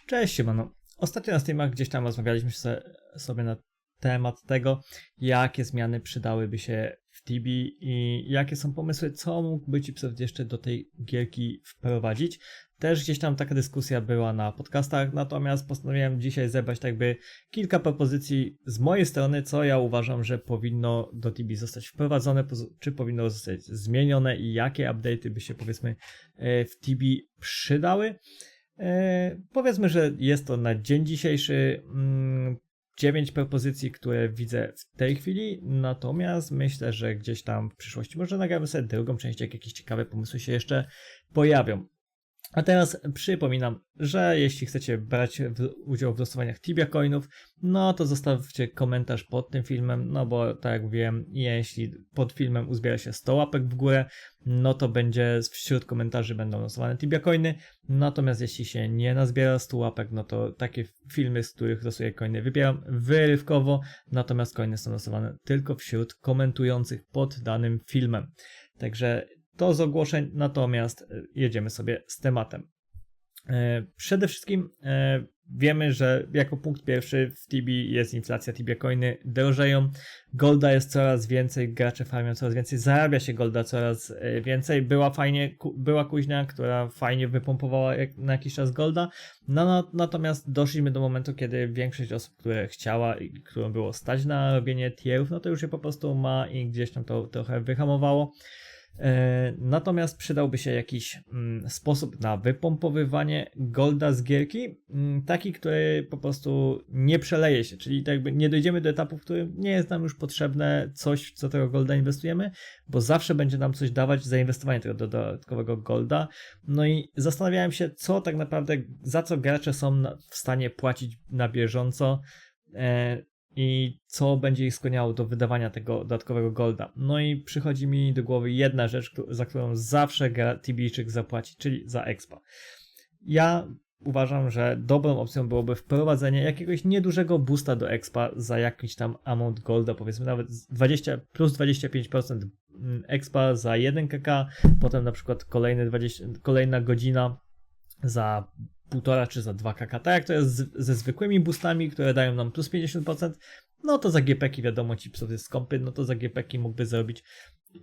Cześć, siemano. Ostatnio na streamach gdzieś tam rozmawialiśmy sobie na temat tego, jakie zmiany przydałyby się w Tibi i jakie są pomysły, co mógłby Chipsoft jeszcze do tej gierki wprowadzić. Też gdzieś tam taka dyskusja była na podcastach, natomiast postanowiłem dzisiaj zebrać tak jakby kilka propozycji z mojej strony, co ja uważam, że powinno do Tibi zostać wprowadzone, czy powinno zostać zmienione i jakie update'y by się powiedzmy w Tibi przydały. Powiedzmy, że jest to na dzień dzisiejszy 9 propozycji, które widzę w tej chwili, natomiast myślę, że gdzieś tam w przyszłości może nagramy sobie drugą część, jak jakieś ciekawe pomysły się jeszcze pojawią. A teraz przypominam, że jeśli chcecie brać udział w losowaniach Tibia Coinów, no to zostawcie komentarz pod tym filmem, no bo tak jak mówiłem, jeśli pod filmem uzbiera się 100 łapek w górę, no to będzie wśród komentarzy będą losowane Tibia Coiny, natomiast jeśli się nie nazbiera 100 łapek, no to takie filmy, z których losuję coiny, wybieram wyrywkowo, natomiast coiny są losowane tylko wśród komentujących pod danym filmem. Także to z ogłoszeń, natomiast jedziemy sobie z tematem. Przede wszystkim wiemy, że jako punkt pierwszy w Tibi jest inflacja, Tibia Coiny drożeją, golda jest coraz więcej, gracze farmią coraz więcej, zarabia się golda coraz więcej. Była kuźnia, która fajnie wypompowała na jakiś czas golda, natomiast doszliśmy do momentu, kiedy większość osób, które chciała i którą było stać na robienie tierów, no to już się po prostu ma i gdzieś tam to trochę wyhamowało. Natomiast przydałby się jakiś sposób na wypompowywanie golda z gierki, taki, który po prostu nie przeleje się, czyli tak jakby nie dojdziemy do etapu, w którym nie jest nam już potrzebne coś, w co tego golda inwestujemy, bo zawsze będzie nam coś dawać zainwestowanie tego dodatkowego golda. No i zastanawiałem się, co tak naprawdę, za co gracze są w stanie płacić na bieżąco, i co będzie ich skłaniało do wydawania tego dodatkowego golda. No i przychodzi mi do głowy jedna rzecz, za którą zawsze Tibijczyk zapłaci, czyli za expa. Ja uważam, że dobrą opcją byłoby wprowadzenie jakiegoś niedużego boosta do expa za jakiś tam amount golda, powiedzmy nawet 20 plus 25% expa za 1 kk, potem na przykład kolejna godzina za 1,5 czy za 2 kk, tak jak to jest ze zwykłymi boostami, które dają nam plus 50%, no to za GP-ki wiadomo, Chipsoft jest skąpy, no to za GP-ki mógłby zrobić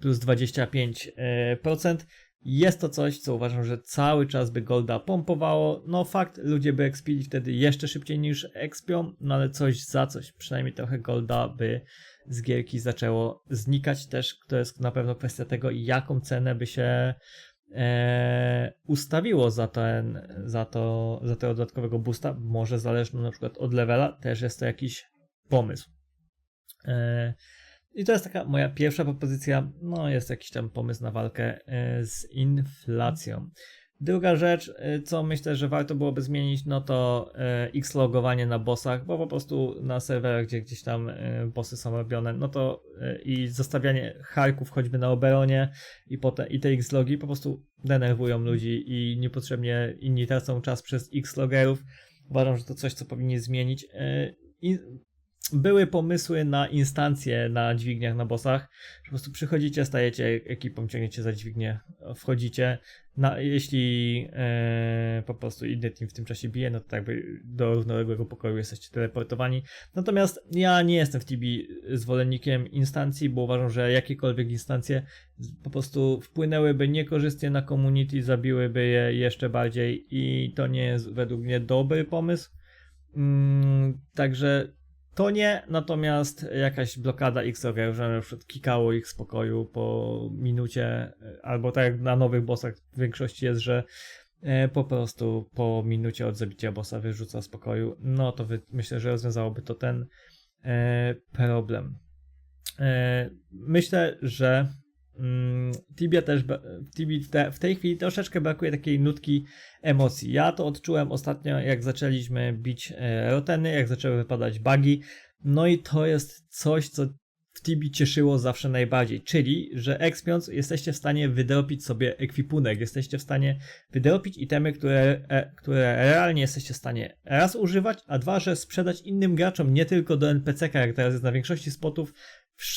plus 25%. Jest to coś, co uważam, że cały czas by golda pompowało, no fakt, ludzie by expili wtedy jeszcze szybciej niż expią, no ale coś za coś, przynajmniej trochę golda by z gierki zaczęło znikać też, to jest na pewno kwestia tego, jaką cenę by się ustawiło za tego dodatkowego boosta, może zależno na przykład od levela, też jest to jakiś pomysł. I to jest taka moja pierwsza propozycja, no jest jakiś tam pomysł na walkę z inflacją. Druga rzecz, co myślę, że warto byłoby zmienić, no to X-logowanie na bossach, bo po prostu na serwerach, gdzie gdzieś tam bossy są robione, no to i zostawianie harków choćby na Oberonie i te X-logi po prostu denerwują ludzi i niepotrzebnie inni tracą czas przez X-logerów. Uważam, że to coś, co powinni zmienić. Były pomysły na instancje na dźwigniach na bossach, po prostu przychodzicie, stajecie ekipą, ciągniecie za dźwignię, wchodzicie, jeśli po prostu inny team w tym czasie bije, no to jakby do równoległego pokoju jesteście teleportowani. Natomiast ja nie jestem w Tibi zwolennikiem instancji, bo uważam, że jakiekolwiek instancje po prostu wpłynęłyby niekorzystnie na community, zabiłyby je jeszcze bardziej i to nie jest według mnie dobry pomysł. Także to nie, natomiast jakaś blokada X-logerów, że na przykład kikało ich z pokoju po minucie, albo tak jak na nowych bossach w większości jest, że po prostu po minucie od zabicia bossa wyrzuca z pokoju, no to myślę, że rozwiązałoby to ten problem. Myślę, że Tibi w tej chwili troszeczkę brakuje takiej nutki emocji. Ja to odczułem ostatnio, jak zaczęliśmy bić roteny, jak zaczęły wypadać bugi. No i to jest coś, co w Tibi cieszyło zawsze najbardziej, czyli, że expiąc jesteście w stanie wydropić sobie ekwipunek, jesteście w stanie wydropić itemy, które realnie jesteście w stanie raz używać, a dwa, że sprzedać innym graczom, nie tylko do NPC-ka, jak teraz jest na większości spotów.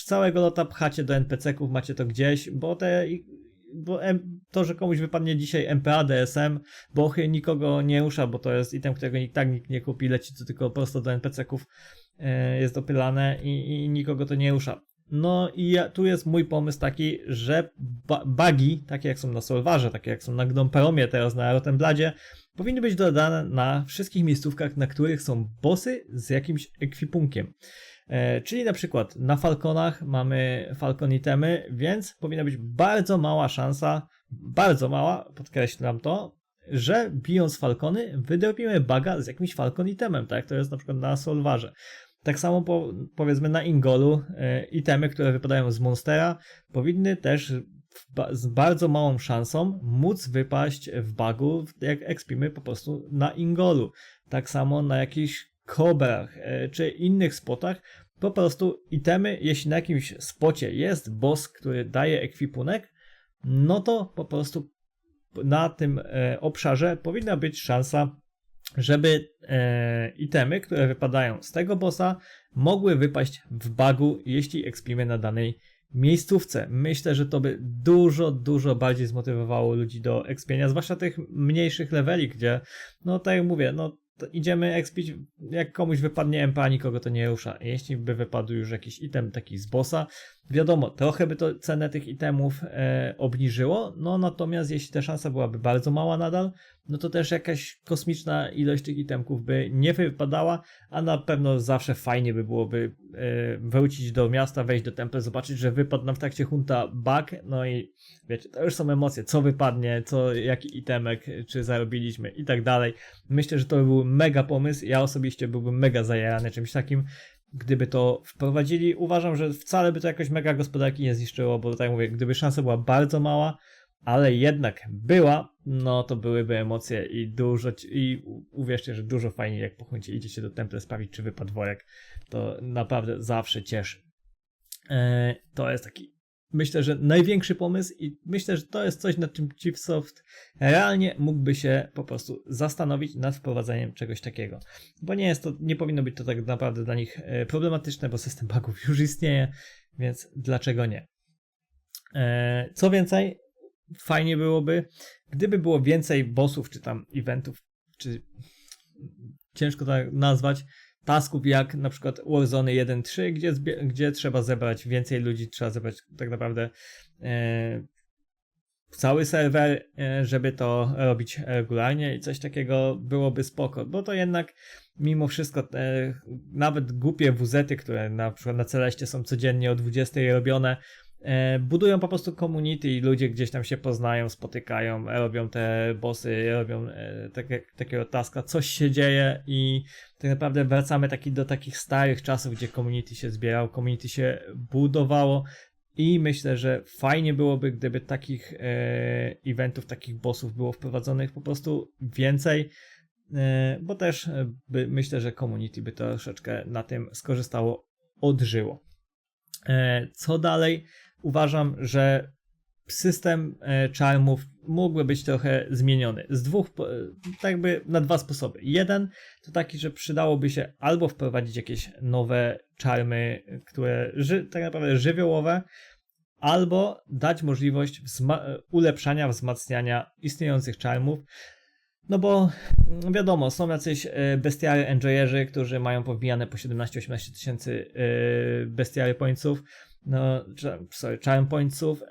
Całego lota pchacie do NPC-ków, macie to gdzieś, bo te bo to, że komuś wypadnie dzisiaj MPA, DSM, bochy, nikogo nie rusza, bo to jest item, którego i tak nikt nie kupi, leci to tylko prosto do NPC-ków, jest dopylane i nikogo to nie rusza. No i tu jest mój pomysł taki, że bugi, takie jak są na Solwarze, takie jak są na Gnomperomie, teraz na Rotembladzie, powinny być dodane na wszystkich miejscówkach, na których są bossy z jakimś ekwipunkiem. Czyli na przykład na Falconach mamy Falcon itemy, więc powinna być bardzo mała szansa, bardzo mała, podkreślam to, że bijąc Falcony wydrobimy buga z jakimś Falcon itemem, tak jak to jest na przykład na Solwarze. Tak samo powiedzmy na Ingolu itemy, które wypadają z Monstera, powinny też z bardzo małą szansą móc wypaść w bugu, jak expimy po prostu na Ingolu. Tak samo na jakichś kobrach czy innych spotach, po prostu itemy, jeśli na jakimś spocie jest boss, który daje ekwipunek, no to po prostu na tym obszarze powinna być szansa, żeby itemy, które wypadają z tego bossa, mogły wypaść w bugu, jeśli expimy na danej miejscówce. Myślę, że to by dużo bardziej zmotywowało ludzi do expienia, zwłaszcza tych mniejszych leveli, gdzie, no tak jak mówię, no idziemy expić, jak komuś wypadnie MPA, nikogo to nie rusza. Jeśli by wypadł już jakiś item taki z bossa, wiadomo, trochę by to cenę tych itemów obniżyło, no natomiast jeśli ta szansa byłaby bardzo mała nadal, no to też jakaś kosmiczna ilość tych itemków by nie wypadała, a na pewno zawsze fajnie by byłoby wrócić do miasta, wejść do templa, zobaczyć, że wypadł nam w trakcie hunta bug, no i wiecie, to już są emocje, co wypadnie, jaki itemek, czy zarobiliśmy i tak dalej. Myślę, że to by był mega pomysł, ja osobiście byłbym mega zajarany czymś takim, gdyby to wprowadzili. Uważam, że wcale by to jakoś mega gospodarki nie zniszczyło, bo tak jak mówię, gdyby szansa była bardzo mała, ale jednak była, no to byłyby emocje i uwierzcie, że dużo fajniej, jak po huncie idziecie do temple sprawić, czy wypadł worek, to naprawdę zawsze cieszy. To jest taki, myślę, że największy pomysł i myślę, że to jest coś, nad czym Chipsoft realnie mógłby się po prostu zastanowić nad wprowadzeniem czegoś takiego. Bo nie powinno być to tak naprawdę dla nich problematyczne, bo system bugów już istnieje, więc dlaczego nie? Co więcej, fajnie byłoby, gdyby było więcej bossów, czy tam eventów, czy ciężko tak nazwać, tasków jak na przykład Warzone 1.3, gdzie trzeba zebrać więcej ludzi, trzeba zebrać tak naprawdę cały serwer, żeby to robić regularnie i coś takiego byłoby spoko, bo to jednak mimo wszystko nawet głupie WZ-y, które na przykład na Celeście są codziennie o 20 robione, budują po prostu community i ludzie gdzieś tam się poznają, spotykają, robią te bossy, robią takiego taska, coś się dzieje i tak naprawdę wracamy do takich starych czasów, gdzie community się zbierało, community się budowało i myślę, że fajnie byłoby, gdyby takich eventów, takich bossów było wprowadzonych po prostu więcej, bo też myślę, że community by troszeczkę na tym skorzystało, odżyło. Co dalej? Uważam, że system charmów mógłby być trochę zmieniony tak jakby na dwa sposoby. Jeden to taki, że przydałoby się albo wprowadzić jakieś nowe charmy, które tak naprawdę żywiołowe, albo dać możliwość ulepszania, wzmacniania istniejących charmów. No bo wiadomo, są jacyś bestiary enjoyerzy, którzy mają powbijane po 17-18 tysięcy bestiary pointsów, charm pointsów,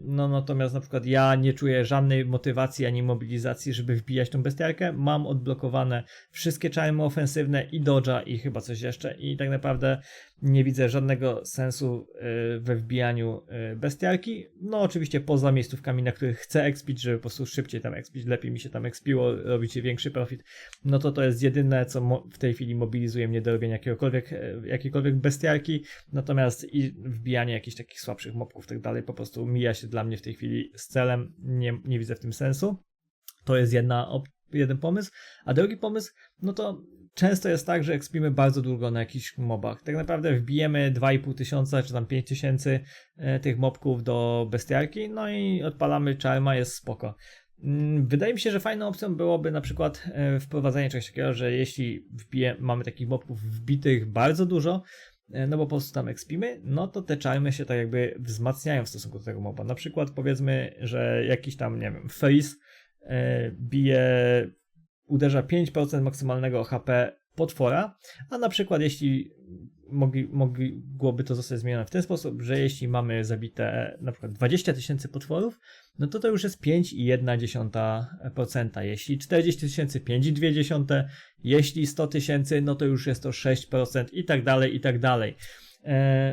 no natomiast na przykład ja nie czuję żadnej motywacji ani mobilizacji, żeby wbijać tą bestiarkę. Mam odblokowane wszystkie charmy ofensywne i dodge'a i chyba coś jeszcze i tak naprawdę nie widzę żadnego sensu we wbijaniu bestiarki. No oczywiście poza miejscówkami, na których chcę expić, żeby po prostu szybciej tam expić, lepiej mi się tam expiło, robić większy profit. No to jest jedyne, co w tej chwili mobilizuje mnie do robienia jakiejkolwiek bestiarki. Natomiast i wbijanie jakichś takich słabszych mobków, tak dalej, po prostu mija się dla mnie w tej chwili z celem. Nie widzę w tym sensu. To jest jeden pomysł. A drugi pomysł, no to często jest tak, że expimy bardzo długo na jakichś mobach. Tak naprawdę wbijemy 2500 czy tam 5000 tych mobków do bestiarki, no i odpalamy charma, jest spoko. Wydaje mi się, że fajną opcją byłoby na przykład wprowadzenie czegoś takiego, że jeśli mamy takich mobków wbitych bardzo dużo, no bo po prostu tam expimy, no to te charmy się tak jakby wzmacniają w stosunku do tego moba. Na przykład powiedzmy, że jakiś tam, nie wiem, Freeze uderza 5% maksymalnego HP potwora, a na przykład jeśli mogłoby to zostać zmienione w ten sposób, że jeśli mamy zabite na przykład 20 000 potworów, no to już jest 5,1%, jeśli 40 000, 5,2%, jeśli 100 000, no to już jest to 6% i tak dalej, i tak dalej.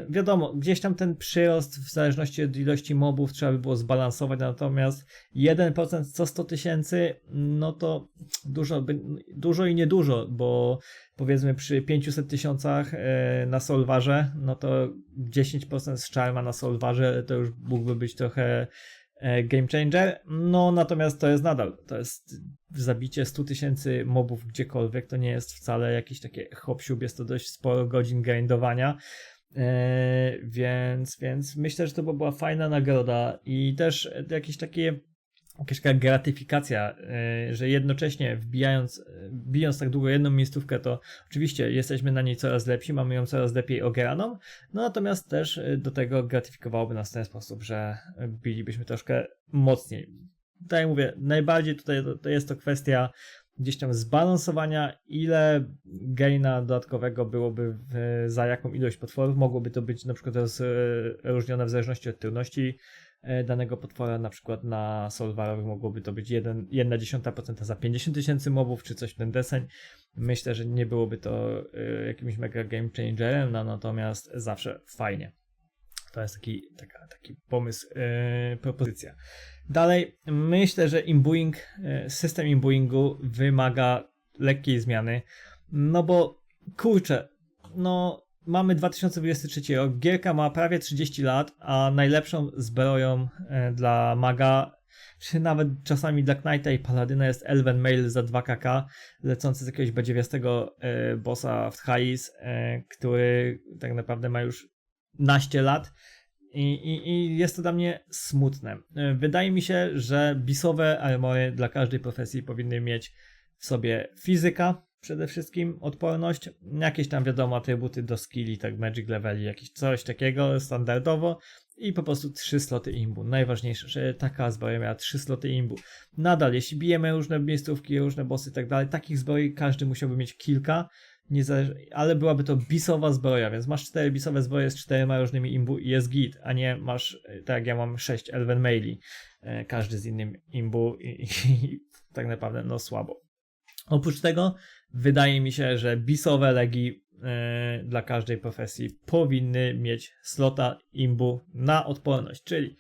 Wiadomo, gdzieś tam ten przyrost w zależności od ilości mobów trzeba by było zbalansować, natomiast 1% co 100 000, no to dużo i niedużo, bo powiedzmy przy 500 000 na Solwarze, no to 10% z Charma na Solwarze to już mógłby być trochę game changer, no natomiast to jest zabicie 100 000 mobów gdziekolwiek, to nie jest wcale jakieś takie hop-siup, jest to dość sporo godzin grindowania, więc myślę, że to była fajna nagroda i też jakaś taka gratyfikacja, że jednocześnie bijąc tak długo jedną miejscówkę, to oczywiście jesteśmy na niej coraz lepsi, mamy ją coraz lepiej ograną, no natomiast też do tego gratyfikowałoby nas w ten sposób, że bilibyśmy troszkę mocniej. Tak jak mówię, najbardziej tutaj to jest to kwestia gdzieś tam zbalansowania, ile gaina dodatkowego byłoby za jaką ilość potworów. Mogłoby to być na przykład rozróżnione w zależności od trudności danego potwora, na przykład na Solwarowych mogłoby to być 1/10% za 50 000 mobów, czy coś w ten deseń. Myślę, że nie byłoby to jakimś mega game changerem, no natomiast zawsze fajnie. To jest taki pomysł, propozycja. Dalej, myślę, że system imbuingu wymaga lekkiej zmiany, no bo kurczę, no mamy 2023 rok, gierka ma prawie 30 lat, a najlepszą zbroją dla maga, czy nawet czasami dla Knighta i Paladyna jest Elven Mail za 2kk, lecący z jakiegoś badziewiastego bossa w Hais, który tak naprawdę ma już naście lat. I jest to dla mnie smutne. Wydaje mi się, że bisowe armory dla każdej profesji powinny mieć w sobie fizyka, przede wszystkim odporność, jakieś tam wiadomo atrybuty do skilli, tak magic leveli, jakieś coś takiego standardowo i po prostu 3 sloty imbu. Najważniejsze, że taka zbroja miała 3 sloty imbu. Nadal, jeśli bijemy różne miejscówki, różne bossy i tak dalej, takich zbroi każdy musiałby mieć kilka, ale byłaby to bisowa zbroja, więc masz 4 bisowe zbroje z 4 różnymi imbu i jest git, a nie masz, tak jak ja mam 6 Elven Maili, każdy z innym imbu i tak naprawdę no słabo. Oprócz tego wydaje mi się, że bisowe legi dla każdej profesji powinny mieć slota imbu na odporność, czyli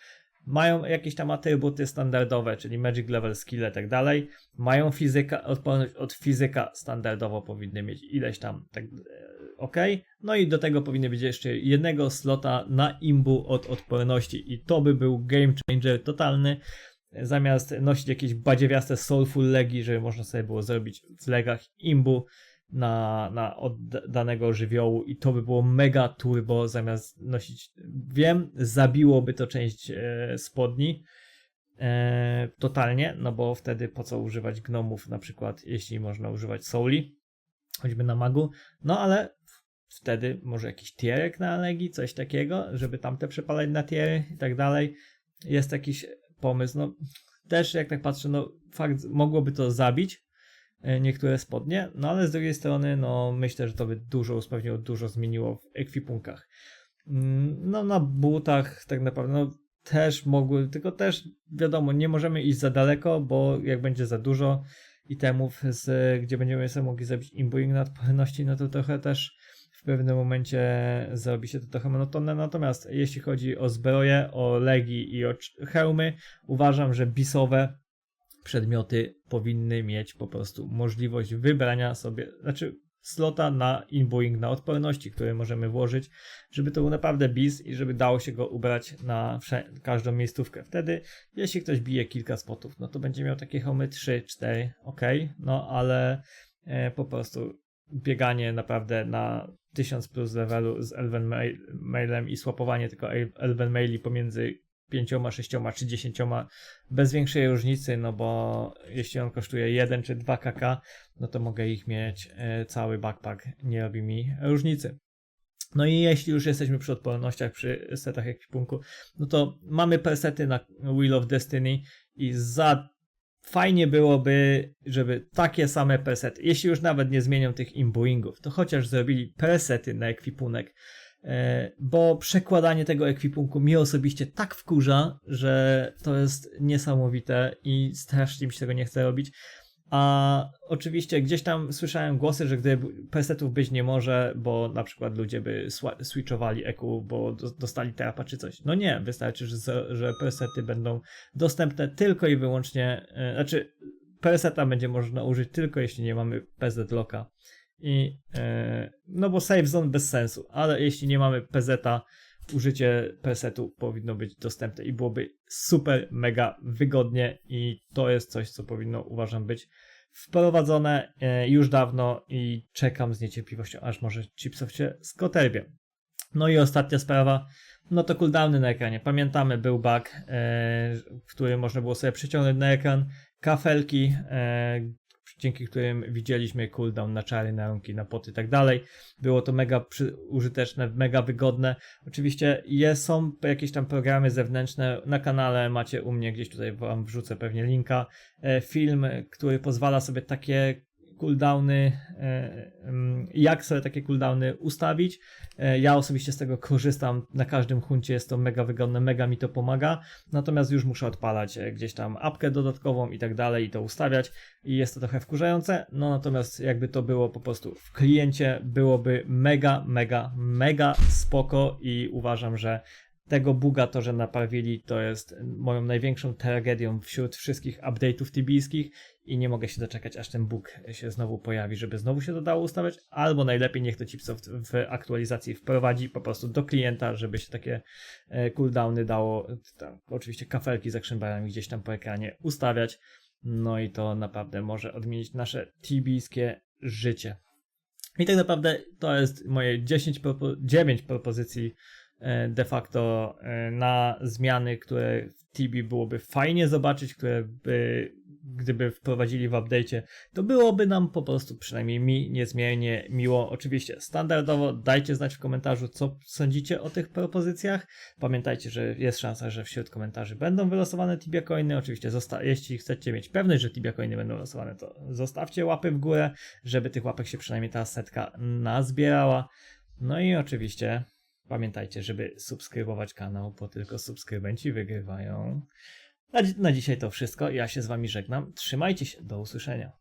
mają jakieś tam atrybuty standardowe, czyli magic level, skill i tak dalej, mają fizyka, odporność od fizyka standardowo powinny mieć ileś tam, tak, ok, no i do tego powinny być jeszcze jednego slota na imbu od odporności i to by był game changer totalny, zamiast nosić jakieś badziewiaste soulful legi, żeby można sobie było zrobić w legach imbu od danego żywiołu i to by było mega turbo zamiast nosić, wiem, zabiłoby to część spodni totalnie, no bo wtedy po co używać gnomów na przykład, jeśli można używać souli, choćby na magu, no ale wtedy może jakiś tierek na legi, coś takiego, żeby tamte przepalać na tiery i tak dalej, jest jakiś pomysł, no też jak tak patrzę, no fakt, mogłoby to zabić niektóre spodnie, no ale z drugiej strony, no myślę, że to by dużo usprawniło, dużo zmieniło w ekwipunkach. No na butach tak naprawdę, no też mogły, tylko też wiadomo, nie możemy iść za daleko, bo jak będzie za dużo itemów, gdzie będziemy sobie mogli zrobić imbuing na odporności, no to trochę też w pewnym momencie zrobi się to trochę monotonne, natomiast jeśli chodzi o zbroje, o legi i o hełmy, uważam, że bisowe przedmioty powinny mieć po prostu możliwość wybrania sobie, slota na imbuing na odporności, które możemy włożyć, żeby to był naprawdę bis i żeby dało się go ubrać na każdą miejscówkę. Wtedy, jeśli ktoś bije kilka spotów, no to będzie miał takie hełmy 3, 4, ok, no ale po prostu bieganie naprawdę na 1000 plus levelu z Elven Mailem i swapowanie tylko Elven Maili pomiędzy 5, 6 czy 10 bez większej różnicy, no bo jeśli on kosztuje 1 czy 2 kk, no to mogę ich mieć cały backpack, nie robi mi różnicy. No i jeśli już jesteśmy przy odpornościach, przy setach ekwipunku, no to mamy presety na Wheel of Destiny i fajnie byłoby, żeby takie same presety, jeśli już nawet nie zmienią tych imbuingów, to chociaż zrobili presety na ekwipunek, bo przekładanie tego ekwipunku mnie osobiście tak wkurza, że to jest niesamowite i strasznie mi się tego nie chce robić. A oczywiście gdzieś tam słyszałem głosy, że gdy presetów być nie może, bo na przykład ludzie by switchowali EQ, bo dostali trapa czy coś. No nie, wystarczy, że presety będą dostępne tylko i wyłącznie, znaczy preseta będzie można użyć tylko jeśli nie mamy PZ locka. No bo save zone bez sensu, ale jeśli nie mamy PZ-a, użycie presetu powinno być dostępne i byłoby super, mega wygodnie i to jest coś, co powinno, uważam, być wprowadzone już dawno i czekam z niecierpliwością, aż może Chipsoft się skoterbie. No i ostatnia sprawa, no to cooldowny na ekranie. Pamiętamy, był bug, który można było sobie przyciągnąć na ekran, kafelki, dzięki którym widzieliśmy cooldown na czary, na rąki, na poty i tak dalej. Było to mega użyteczne, mega wygodne. Oczywiście są jakieś tam programy zewnętrzne. Na kanale macie u mnie, gdzieś tutaj wam wrzucę pewnie linka, film, który pozwala sobie takie cooldowny, jak sobie takie cooldowny ustawić. Ja osobiście z tego korzystam, na każdym huncie jest to mega wygodne, mega mi to pomaga, natomiast już muszę odpalać gdzieś tam apkę dodatkową i tak dalej i to ustawiać i jest to trochę wkurzające, no natomiast jakby to było po prostu w kliencie, byłoby mega, mega, mega spoko i uważam, że tego buga to, że naprawili, to jest moją największą tragedią wśród wszystkich update'ów tibijskich i nie mogę się doczekać, aż ten bug się znowu pojawi, żeby znowu się to dało ustawiać, albo najlepiej niech to Chipsoft w aktualizacji wprowadzi po prostu do klienta, żeby się takie cooldowny dało, tam, oczywiście kafelki z action barami gdzieś tam po ekranie ustawiać, no i to naprawdę może odmienić nasze tibijskie życie. I tak naprawdę to jest moje 9 propozycji de facto na zmiany, które w Tibi byłoby fajnie zobaczyć, które gdyby wprowadzili w update'cie, to byłoby nam po prostu, przynajmniej mi, niezmiernie miło. Oczywiście standardowo dajcie znać w komentarzu, co sądzicie o tych propozycjach. Pamiętajcie, że jest szansa, że wśród komentarzy będą wylosowane Tibia Coiny. Oczywiście jeśli chcecie mieć pewność, że Tibia Coiny będą losowane, to zostawcie łapy w górę, żeby tych łapek się przynajmniej ta setka nazbierała. No i oczywiście pamiętajcie, żeby subskrybować kanał, bo tylko subskrybenci wygrywają. Na dzisiaj to wszystko. Ja się z wami żegnam. Trzymajcie się. Do usłyszenia.